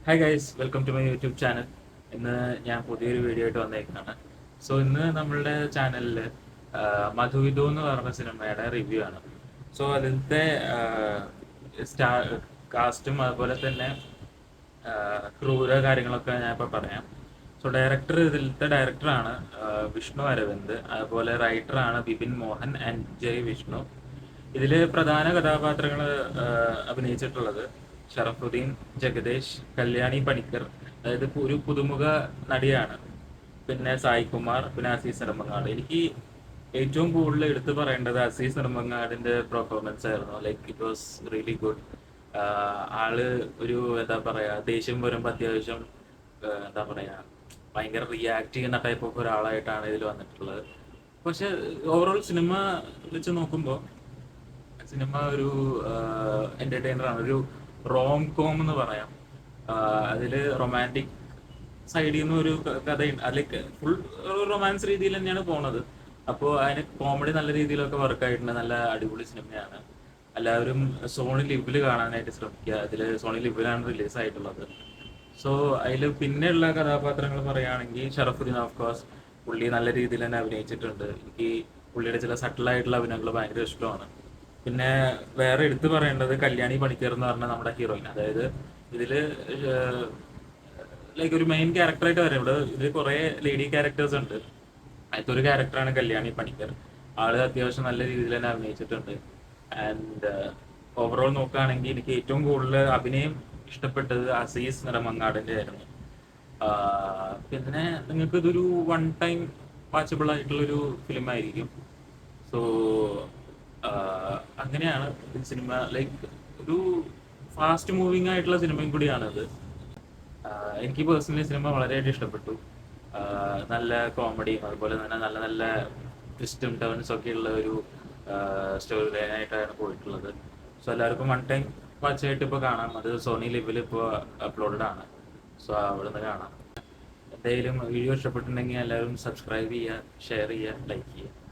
Hi guys, welcome to my YouTube channel. ഇന്ന് ഞാൻ പുതിയൊരു വീഡിയോ ആയിട്ട് വന്നേക്കാണ്. സോ ഇന്ന് നമ്മളുടെ ചാനലിൽ മധുവിധു എന്ന് പറഞ്ഞ സിനിമയുടെ റിവ്യൂ ആണ്. സോ അതിലത്തെ സ്റ്റാർ കാസ്റ്റും അതുപോലെ തന്നെ ക്രൂര കാര്യങ്ങളൊക്കെ ഞാൻ ഇപ്പോൾ പറയാം. സോ ഇതിലത്തെ ഡയറക്ടറാണ് വിഷ്ണു അരവിന്ദ്. അതുപോലെ റൈറ്ററാണ് ബിപിൻ മോഹൻ ആൻഡ് ജയ് വിഷ്ണു. ഇതിൽ പ്രധാന കഥാപാത്രങ്ങൾ അഭിനയിച്ചിട്ടുള്ളത് ഷറഫുദ്ദീൻ, ജഗദേഷ്, കല്യാണി പണിക്കർ, അതായത് ഒരു പുതുമുഖ നടിയാണ്. പിന്നെ സായി കുമാർ, പിന്നെ അസീസ് നെടുമങ്ങാട്. എനിക്ക് ഏറ്റവും കൂടുതൽ എടുത്തു പറയേണ്ടത് അസീസ് നെടുമങ്ങാടിന്റെ പെർഫോമൻസ് ആയിരുന്നു. Like it was really good. ആള് ഒരു എന്താ പറയാ, ദേഷ്യം വരുമ്പോൾ അത്യാവശ്യം എന്താ പറയാ, ഭയങ്കര റിയാക്ട് ചെയ്യുന്ന ടൈപ്പ് ഓഫ് ഒരാളായിട്ടാണ് ഇതിൽ വന്നിട്ടുള്ളത്. പക്ഷെ ഓവറോൾ സിനിമ വെച്ച് നോക്കുമ്പോൾ സിനിമ ഒരു എന്റർടൈനർ ആണ്. ഒരു റോം കോം എന്ന് പറയാം. അതില് റൊമാൻറ്റിക് സൈഡിൽ നിന്ന് ഒരു കഥയുണ്ട്. അതിലേക്ക് ഫുൾ റൊമാൻസ് രീതിയിൽ തന്നെയാണ് പോണത്. അപ്പോൾ അതിന് കോമഡി നല്ല രീതിയിലൊക്കെ വർക്ക് ആയിട്ടുണ്ട്. നല്ല അടിപൊളി സിനിമയാണ്. എല്ലാവരും സോണി ലിവിൽ കാണാനായിട്ട് ശ്രമിക്കുക. അതിൽ സോണി ലിവിലാണ് റിലീസ് ആയിട്ടുള്ളത്. സോ അതിൽ പിന്നെയുള്ള കഥാപാത്രങ്ങൾ പറയുകയാണെങ്കിൽ ഷറഫുദ്ദീൻ ഓഫ് കോഴ്സ്, പുള്ളി നല്ല രീതിയിൽ തന്നെ അഭിനയിച്ചിട്ടുണ്ട്. എനിക്ക് പുള്ളിയുടെ ചില സട്ടിലായിട്ടുള്ള അഭിനയങ്ങൾ ഭയങ്കര ഇഷ്ടമാണ്. പിന്നെ വേറെ എടുത്തു പറയേണ്ടത് കല്യാണി പണിക്കർ എന്ന് പറഞ്ഞ നമ്മുടെ ഹീറോയിൻ. അതായത് ഇതില് ലൈക്ക് ഒരു മെയിൻ ക്യാരക്ടറായിട്ട് വരാം. ഇവിടെ ഇതിൽ കുറെ ലേഡി ക്യാരക്ടേഴ്സ് ഉണ്ട്. അതിലത്തെ ഒരു ക്യാരക്ടറാണ് കല്യാണി പണിക്കർ. ആള് അത്യാവശ്യം നല്ല രീതിയിൽ തന്നെ അഭിനയിച്ചിട്ടുണ്ട്. ആൻഡ് ഓവറോൾ നോക്കുകയാണെങ്കിൽ എനിക്ക് ഏറ്റവും കൂടുതൽ അഭിനയം ഇഷ്ടപ്പെട്ടത് അസീസ് നിറമങ്ങാടിന്റെ ആയിരുന്നു. പിന്നെ നിങ്ങൾക്ക് ഇതൊരു വൺ ടൈം വാച്ചബിൾ ആയിട്ടുള്ളൊരു ഫിലിം ആയിരിക്കും. സോ അങ്ങനെയാണ് സിനിമ. ലൈക്ക് ഒരു ഫാസ്റ്റ് മൂവിങ് ആയിട്ടുള്ള സിനിമയും കൂടിയാണത്. എനിക്ക് പേഴ്സണലി സിനിമ വളരെയായിട്ട് ഇഷ്ടപ്പെട്ടു. നല്ല കോമഡിയും അതുപോലെ തന്നെ നല്ല നല്ല ട്വിസ്റ്റും ടേൺസും ഒക്കെ ഉള്ള ഒരു സ്റ്റോറി ലൈനായിട്ടാണ് പോയിട്ടുള്ളത്. സോ എല്ലാവർക്കും വൺ ടൈം വാച്ചായിട്ട് ഇപ്പോൾ കാണാം. അത് സോണി ലിവിൽ ഇപ്പോൾ അപ്ലോഡഡ് ആണ്. സോ അവിടെ നിന്ന് കാണാം. എന്തെങ്കിലും വീഡിയോ ഇഷ്ടപ്പെട്ടിട്ടുണ്ടെങ്കിൽ എല്ലാവരും സബ്സ്ക്രൈബ് ചെയ്യുക, ഷെയർ ചെയ്യുക, ലൈക്ക് ചെയ്യുക.